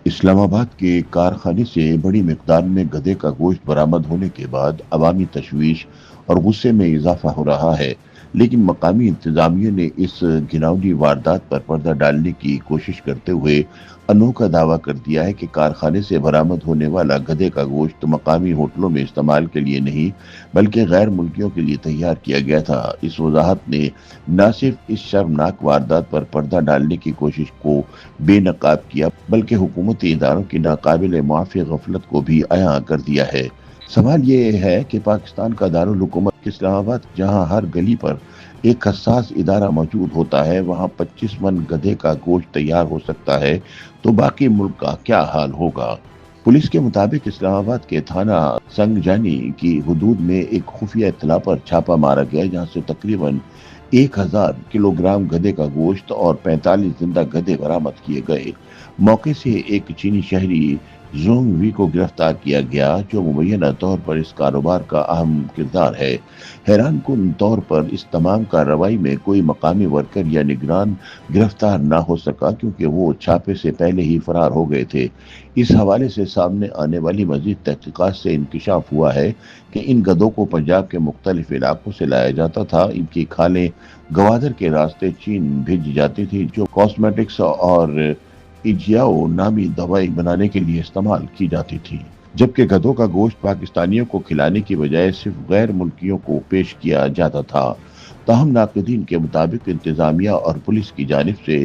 اسلام آباد کے کارخانے سے بڑی مقدار میں گدھے کا گوشت برآمد ہونے کے بعد عوامی تشویش اور غصے میں اضافہ ہو رہا ہے، لیکن مقامی انتظامیہ نے اس گھناؤنی واردات پر پردہ ڈالنے کی کوشش کرتے ہوئے انوکھا دعویٰ کر دیا ہے کہ کارخانے سے برآمد ہونے والا گدھے کا گوشت مقامی ہوٹلوں میں استعمال کے لیے نہیں بلکہ غیر ملکیوں کے لیے تیار کیا گیا تھا۔ اس وضاحت نے نہ صرف اس شرمناک واردات پر پردہ ڈالنے کی کوشش کو بے نقاب کیا بلکہ حکومتی اداروں کی ناقابل معافی غفلت کو بھی عیاں کر دیا ہے۔ سوال یہ ہے کہ پاکستان کا دارالحکومت اسلام آباد، جہاں ہر گلی پر ایک حساس ادارہ موجود ہوتا ہے، وہاں 25 من گدھے کا گوشت تیار ہو سکتا ہے تو باقی ملک کا کیا حال ہوگا؟ پولیس کے مطابق اسلام آباد کے تھانہ سنگجانی کی حدود میں ایک خفیہ اطلاع پر چھاپہ مارا گیا، جہاں سے تقریباً 1000 کلو گرام گدھے کا گوشت اور 45 زندہ گدھے برآمد کیے گئے۔ موقع سے ایک چینی شہری زونگ وی کو گرفتار کیا گیا، جو مبینہ طور پر اس کاروبار کا اہم کردار ہے۔ حیران کن طور پر اس تمام کارروائی میں کوئی مقامی ورکر یا نگران گرفتار نہ ہو سکا، کیونکہ وہ چھاپے سے پہلے ہی فرار ہو گئے تھے۔ اس حوالے سے سامنے آنے والی مزید تحقیقات سے انکشاف ہوا ہے کہ ان گدھوں کو پنجاب کے مختلف علاقوں سے لایا جاتا تھا۔ ان کی کھالیں گوادر کے راستے چین بھیجی جاتی تھی، جو کاسمیٹکس اور ایجیاؤ نامی دوائی بنانے کے لیے استعمال کی جاتی تھی، جبکہ گدھوں کا گوشت پاکستانیوں کو کھلانے کی بجائے صرف غیر ملکیوں کو پیش کیا جاتا تھا۔ تاہم ناقدین کے مطابق انتظامیہ اور پولیس کی جانب سے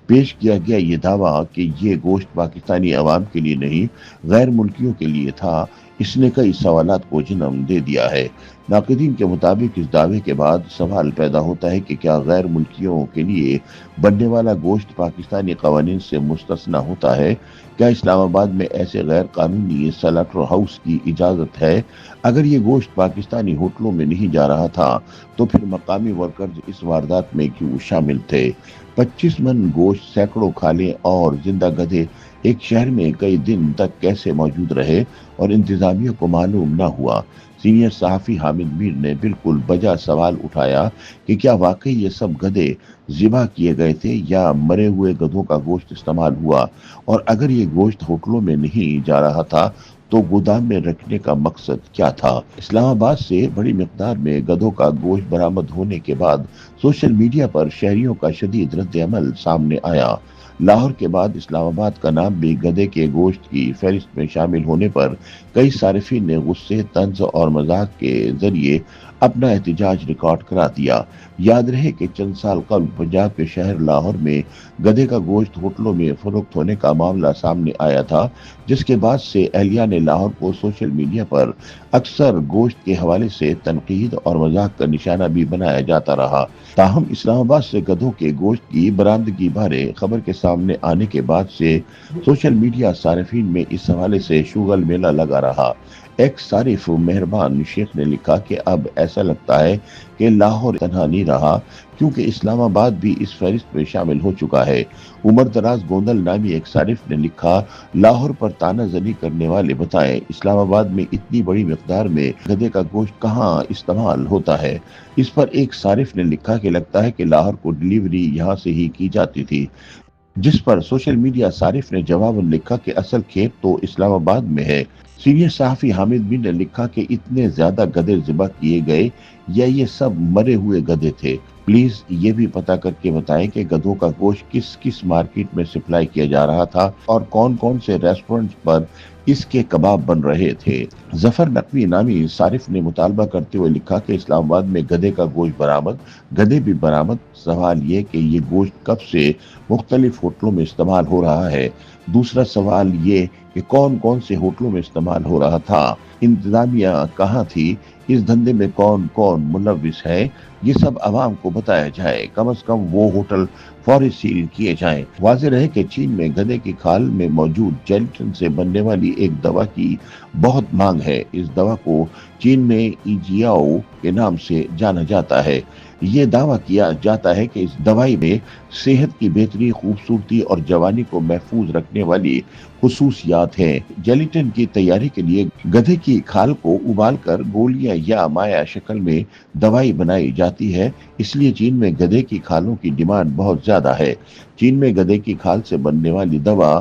پیش کیا گیا یہ دعویٰ کہ یہ گوشت پاکستانی عوام کے لیے نہیں غیر ملکیوں کے لیے تھا، اس نے کئی سوالات کو جنم دے دیا ہے۔ ناقدین کے مطابق اس دعوے کے بعد سوال پیدا ہوتا ہے کہ کیا غیر ملکیوں کے لیے بننے والا گوشت پاکستانی قوانین سے مستثنی ہوتا ہے؟ کیا اسلام آباد میں ایسے غیر قانونی سلاٹر ہاؤس کی اجازت ہے؟ اگر یہ گوشت پاکستانی ہوٹلوں میں نہیں جا رہا تھا تو پھر مقامی ورکرز اس واردات میں کیوں شامل تھے؟ 25 من گوشت، سینکڑوں کھالیں اور زندہ گدھے ایک شہر میں کئی دن تک کیسے موجود رہے اور انتظامیہ کو معلوم نہ ہوا؟ سینئر صحافی حامد میر نے بالکل بجا سوال اٹھایا کہ کیا واقعی یہ سب گدھے ذبح کیے گئے تھے یا مرے ہوئے گدھوں کا گوشت استعمال ہوا، اور اگر یہ گوشت ہوٹلوں میں نہیں جا رہا تھا تو گودام میں رکھنے کا مقصد کیا تھا؟ اسلام آباد سے بڑی مقدار میں گدھوں کا گوشت برآمد ہونے کے بعد سوشل میڈیا پر شہریوں کا شدید رد عمل سامنے آیا۔ لاہور کے بعد اسلام آباد کا نام بھی گدھے کے گوشت کی فہرست میں شامل ہونے پر کئی صارفین نے غصے، طنز اور مذاق کے ذریعے اپنا احتجاج ریکارڈ کرا دیا۔ یاد رہے کہ چند سال قبل پنجاب کے شہر لاہور میں گدھے کا گوشت ہوٹلوں میں فروخت ہونے کا معاملہ سامنے آیا تھا، جس کے بعد سے اہلیان لاہور کو سوشل میڈیا پر اکثر گوشت کے حوالے سے تنقید اور مذاق کا نشانہ بھی بنایا جاتا رہا۔ تاہم اسلام آباد سے گدھوں کے گوشت کی برآمدگی بارے خبر کے سامنے آنے کے بعد سے سوشل میڈیا صارفین میں اس حوالے سے شغل میلہ لگا رہا۔ ایک صارف مہربان شیخ نے لکھا کہ اب ایسا لگتا ہے کہ لاہور تنہا نہیں رہا، کیونکہ اسلام آباد بھی اس فہرست میں شامل ہو چکا ہے۔ عمر دراز گوندل نامی ایک صارف نے لکھا، لاہور پر تانہ زنی کرنے والے بتائیں اسلام آباد میں اتنی بڑی مقدار میں گدھے کا گوشت کہاں استعمال ہوتا ہے؟ اس پر ایک صارف نے لکھا کہ لگتا ہے کہ لاہور کو ڈیلیوری یہاں سے ہی کی جاتی تھی، جس پر سوشل میڈیا صارف نے جواباً لکھا کہ اصل کھیت تو اسلام آباد میں ہے۔ سینئر صحافی حامد بن نے لکھا کہ اتنے زیادہ گدھے ذبح کیے گئے یا یہ سب مرے ہوئے گدھے تھے؟ پلیز یہ بھی پتا کر کے بتائیں کہ گدھوں کا گوشت کس کس مارکیٹ میں سپلائی کیا جا رہا تھا اور کون کون سے ریسٹورنٹ پر اس کے کباب بن رہے تھے۔ ظفر نقوی نامی صارف نے مطالبہ کرتے ہوئے لکھا کہ اسلام آباد میں گدھے کا گوشت برآمد، گدھے بھی برآمد، سوال یہ کہ یہ گوشت کب سے مختلف ہوٹلوں میں استعمال ہو رہا ہے؟ دوسرا سوال یہ کہ کون کون سے ہوٹلوں میں استعمال ہو رہا تھا؟ انتظامیہ کہاں تھی؟ اس دھندے میں کون کون ملوث ہے؟ یہ سب عوام کو بتایا جائے، کم از کم وہ ہوٹل فوری سیل کیے جائیں۔ واضح رہے کہ چین میں گدھے کی کھال میں موجود جیلیٹن سے بننے والی ایک دوا کی بہت مانگ ہے۔ اس دوا کو چین میں ایجیاؤ کے نام سے جانا جاتا ہے۔ یہ دعویٰ کیا جاتا ہے کہ اس دوائی میں صحت کی بہتری، خوبصورتی اور جوانی کو محفوظ رکھنے والی خصوصیات ہیں۔ جیلیٹن کی تیاری کے لیے گدھے کی کھال کو ابال کر گولیاں یا مائع شکل میں دوائی بنائی جاتی ہے، اس لیے چین میں گدھے کی کھالوں کی ڈیمانڈ بہت زیادہ ہے۔ چین میں گدھے کی کھال سے بننے والی دوا